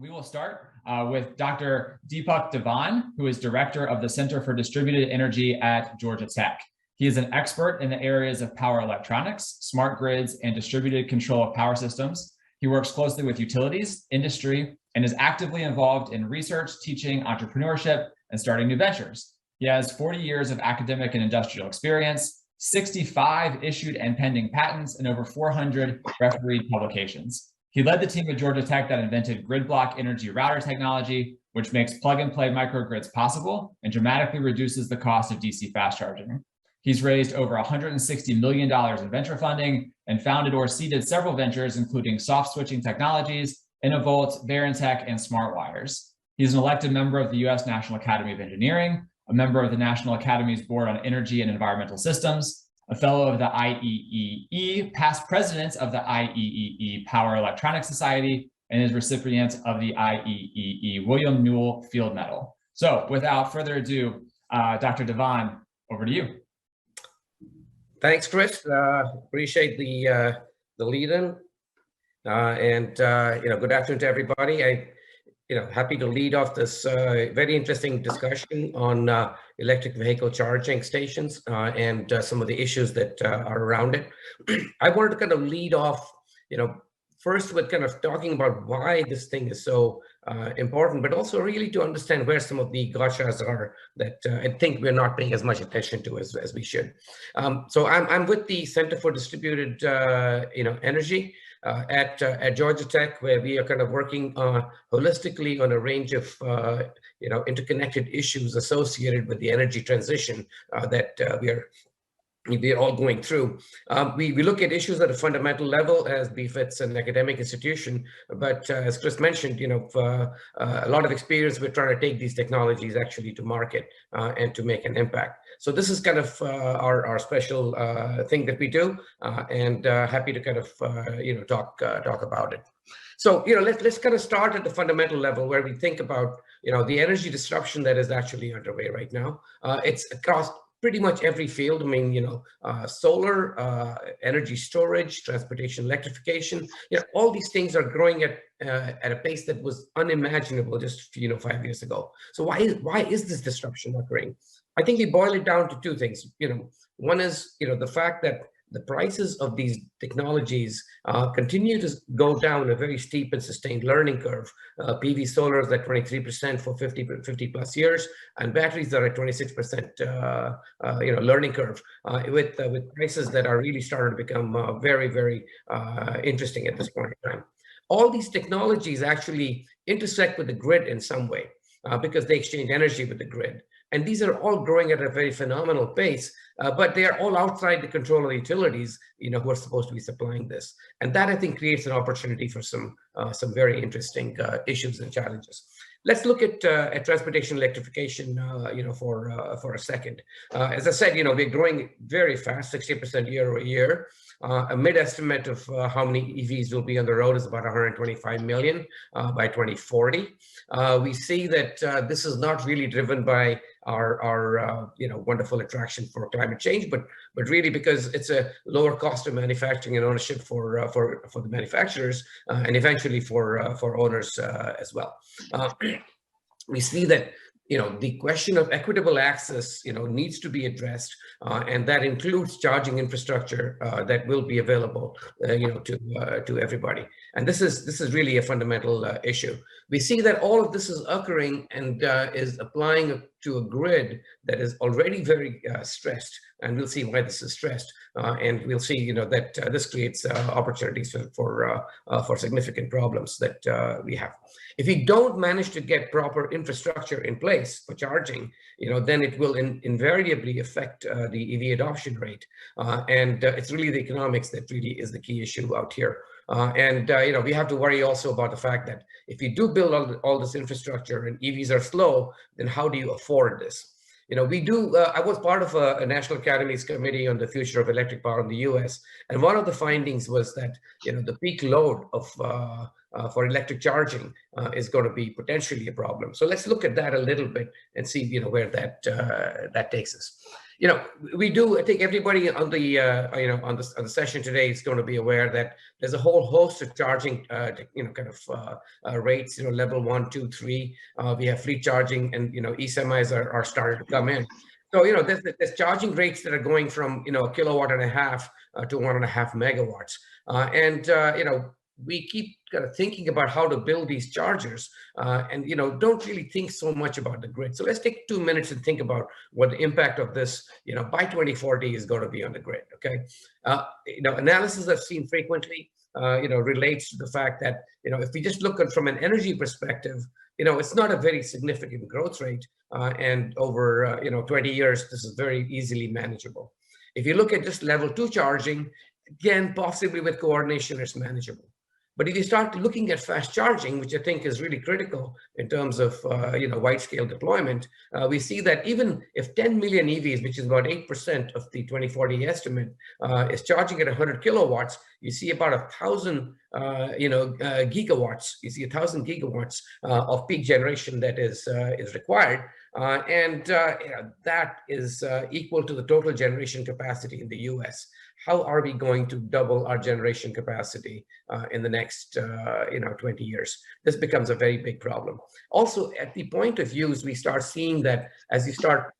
We will start with Dr. Deepak Divan, who is director of the Center for Distributed Energy at Georgia Tech. He is an expert in the areas of power electronics, smart grids, and distributed control of power systems. He works closely with utilities, industry, and is actively involved in research, teaching, entrepreneurship, and starting new ventures. He has 40 years of academic and industrial experience, 65 issued and pending patents, and over 400 refereed publications. He led the team at Georgia Tech that invented grid block energy router technology, which makes plug-and-play microgrids possible and dramatically reduces the cost of DC fast charging. He's raised over $160 million in venture funding and founded or seeded several ventures, including Soft Switching Technologies, Innovolt, Verintech, and SmartWires. He's an elected member of the U.S. National Academy of Engineering, a member of the National Academy's Board on Energy and Environmental Systems, a fellow of the IEEE, past president of the IEEE Power Electronics Society, and is recipient of the IEEE William Newell Field Medal. So without further ado, Dr. Divan, over to you. Thanks, Chris. Appreciate the lead-in, and good afternoon to everybody. Happy to lead off this very interesting discussion on electric vehicle charging stations and some of the issues that are around it. I wanted to kind of lead off, first with kind of talking about why this thing is so important, but also really to understand where some of the gotchas are that I think we're not paying as much attention to as we should. So I'm with the Center for Distributed Energy at Georgia Tech, where we are kind of working holistically on a range of interconnected issues associated with the energy transition that we are all going through. We look at issues at a fundamental level as befits an academic institution, but as Chris mentioned, a lot of experience with trying to take these technologies actually to market and to make an impact. So this is kind of our special thing that we do, and happy to kind of talk about it. So let's kind of start at the fundamental level where we think about the energy disruption that is actually underway right now. It's across pretty much every field. I mean, solar, energy storage, transportation, electrification, all these things are growing at a pace that was unimaginable just 5 years ago. So why is this disruption occurring? I think we boil it down to two things. One is the fact that the prices of these technologies continue to go down a very steep and sustained learning curve. PV solar is at 23% for 50 plus years, and batteries are at 26% learning curve, with prices that are really starting to become very, very interesting at this point in time. All these technologies actually intersect with the grid in some way because they exchange energy with the grid. And these are all growing at a very phenomenal pace, but they are all outside the control of the utilities, who are supposed to be supplying this. And that, I think, creates an opportunity for some very interesting issues and challenges. Let's look at transportation electrification, for a second. As I said, we're growing very fast, 60% year over year. A mid-estimate of how many EVs will be on the road is about 125 million by 2040. We see that this is not really driven by our wonderful attraction for climate change, but really because it's a lower cost of manufacturing and ownership for the manufacturers and eventually for owners as well. We see that the question of equitable access, needs to be addressed, and that includes charging infrastructure that will be available, to everybody. And this is really a fundamental issue. We see that all of this is occurring and is applying to a grid that is already very stressed, and we'll see why this is stressed, and we'll see, that this creates opportunities for significant problems that we have. If we don't manage to get proper infrastructure in place for charging, then it will invariably affect the EV adoption rate, and it's really the economics that really is the key issue out here. We have to worry also about the fact that if you do build all this infrastructure and EVs are slow, then how do you afford this? I was part of a National Academy's committee on the future of electric power in the US. And one of the findings was that, the peak load for electric charging is going to be potentially a problem. So let's look at that a little bit and see, where that takes us. We do. I think everybody on the on the session today is going to be aware that there's a whole host of charging rates. Level 1, 2, 3. We have fleet charging, and e-semis are starting to come in. So there's charging rates that are going from a kilowatt and a half to 1.5 megawatts, we keep kind of thinking about how to build these chargers, and don't really think so much about the grid. So let's take 2 minutes and think about what the impact of this, by 2040 is going to be on the grid. Okay, analysis I've seen frequently, relates to the fact that if we just look at from an energy perspective, it's not a very significant growth rate, and over 20 years, this is very easily manageable. If you look at just level 2 charging, again, possibly with coordination, it's manageable. But if you start looking at fast charging, which I think is really critical in terms of wide-scale deployment, we see that even if 10 million EVs, which is about 8% of the 2040 estimate, is charging at 100 kilowatts, you see about 1,000 gigawatts. You see 1,000 gigawatts of peak generation that is required, and that is equal to the total generation capacity in the U.S. How are we going to double our generation capacity in the next 20 years? This becomes a very big problem. Also, at the point of use, we start seeing that as you start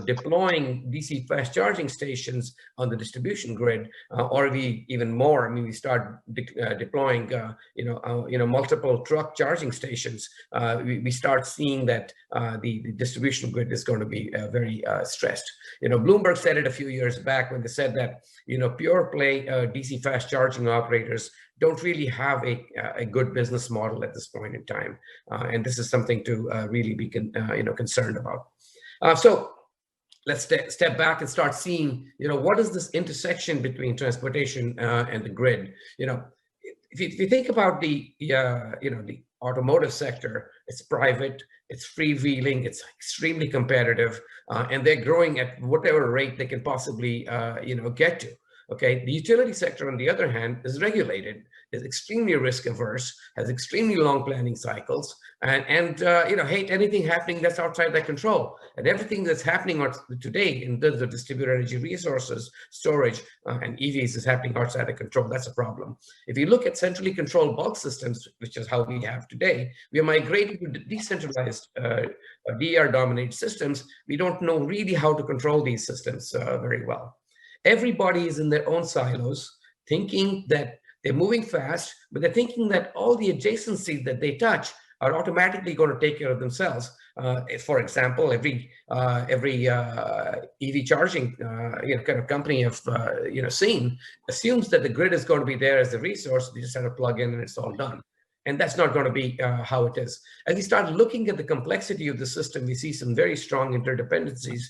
deploying DC fast charging stations on the distribution grid, or even more. I mean, we start deploying multiple truck charging stations. We start seeing that the distribution grid is going to be very stressed. Bloomberg said it a few years back when they said that pure play DC fast charging operators don't really have a good business model at this point in time, and this is something to really be concerned about. So let's step back and start seeing what is this intersection between transportation and the grid. If you think about the the automotive sector, it's private, it's freewheeling, it's extremely competitive, and they're growing at whatever rate they can possibly get to. Okay, the utility sector, on the other hand, is regulated, is extremely risk averse, has extremely long planning cycles, and hate anything happening that's outside their control. And everything that's happening today in terms of distributed energy resources, storage, and EVs is happening outside of control. That's a problem. If you look at centrally controlled bulk systems, which is how we have today, we are migrating to decentralized DR-dominated systems. We don't know really how to control these systems very well. Everybody is in their own silos, thinking that they're moving fast, but they're thinking that all the adjacencies that they touch are automatically going to take care of themselves. For example, every EV charging kind of company I've seen assumes that the grid is going to be there as a resource. They just have to plug in and it's all done. And that's not going to be how it is. As we start looking at the complexity of the system, we see some very strong interdependencies,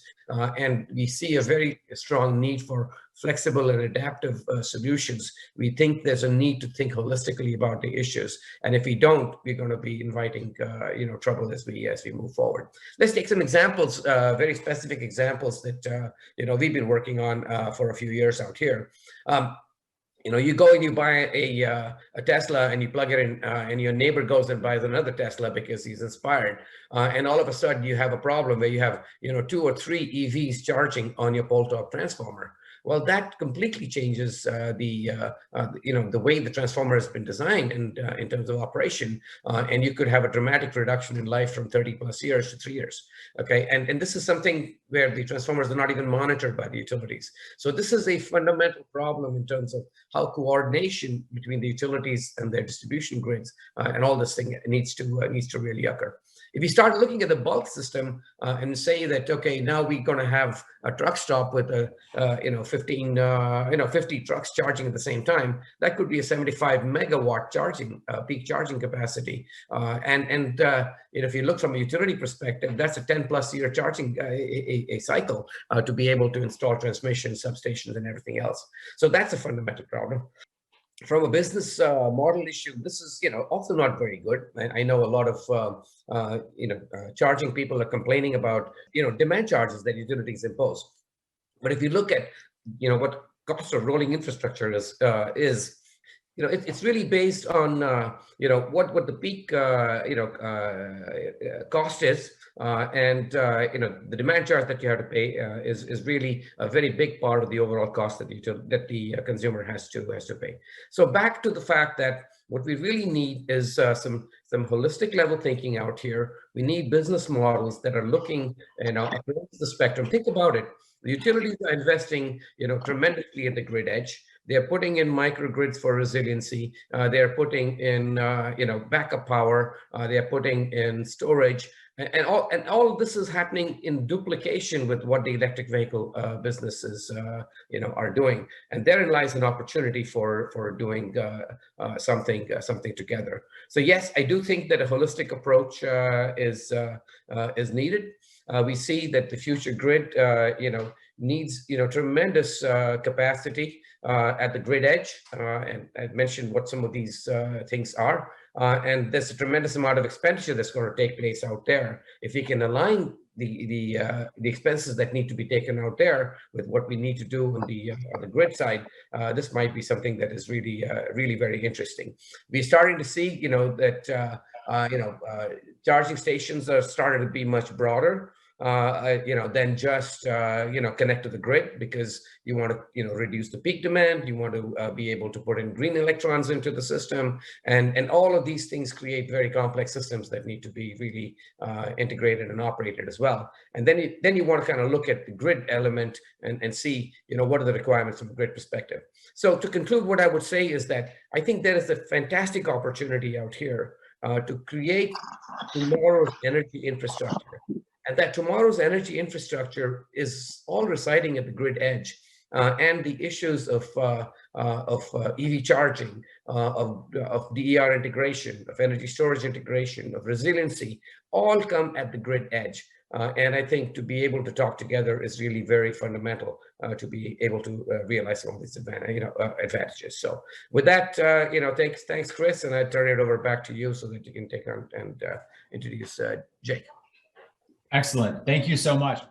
and we see a very strong need for flexible and adaptive solutions. We think there's a need to think holistically about the issues, and if we don't, we're going to be inviting trouble as we move forward. Let's take some examples, very specific examples that we've been working on for a few years out here. You go and you buy a Tesla and you plug it in, and your neighbor goes and buys another Tesla because he's inspired. And all of a sudden you have a problem where you have, 2 or 3 EVs charging on your pole top transformer. Well, that completely changes the way the transformer has been designed and in terms of operation, and you could have a dramatic reduction in life from 30 plus years to 3 years. Okay, and this is something where the transformers are not even monitored by the utilities. So this is a fundamental problem in terms of how coordination between the utilities and their distribution grids and all this thing needs to really occur. If you start looking at the bulk system and say that, okay, now we're going to have a truck stop with 50 trucks charging at the same time, that could be a 75 megawatt charging peak charging capacity. If you look from a utility perspective, that's a 10 plus year charging a cycle to be able to install transmission, substations, and everything else. So that's a fundamental problem. From a business model issue, this is also not very good. I know a lot of charging people are complaining about demand charges that utilities impose. But if you look at what cost of rolling infrastructure is it's really based on, what the peak, cost is. The demand charge that you have to pay is really a very big part of the overall cost that the consumer has to pay. So back to the fact that what we really need is some holistic level thinking out here. We need business models that are looking, across the spectrum. Think about it. The utilities are investing, tremendously at the grid edge. They're putting in microgrids for resiliency. They're putting in, backup power. They're putting in storage. And all of this is happening in duplication with what the electric vehicle businesses, are doing. And therein lies an opportunity for doing something together. So yes, I do think that a holistic approach is needed. We see that the future grid, needs tremendous capacity at the grid edge, and I mentioned what some of these things are. And there's a tremendous amount of expenditure that's going to take place out there. If we can align the expenses that need to be taken out there with what we need to do on the grid side, this might be something that is really really very interesting. We're starting to see that charging stations are starting to be much broader than just connect to the grid, because you want to reduce the peak demand. You want to be able to put in green electrons into the system, and all of these things create very complex systems that need to be really integrated and operated as well. And then you want to kind of look at the grid element and see what are the requirements from a grid perspective. So to conclude, what I would say is that I think there is a fantastic opportunity out here to create tomorrow's energy infrastructure. And that tomorrow's energy infrastructure is all residing at the grid edge, and the issues of EV charging, of DER integration, of energy storage integration, of resiliency, all come at the grid edge. And I think to be able to talk together is really very fundamental to be able to realize some of these advantages. So with that, thanks, Chris, and I turn it over back to you so that you can take on and introduce Jake. Excellent. Thank you so much.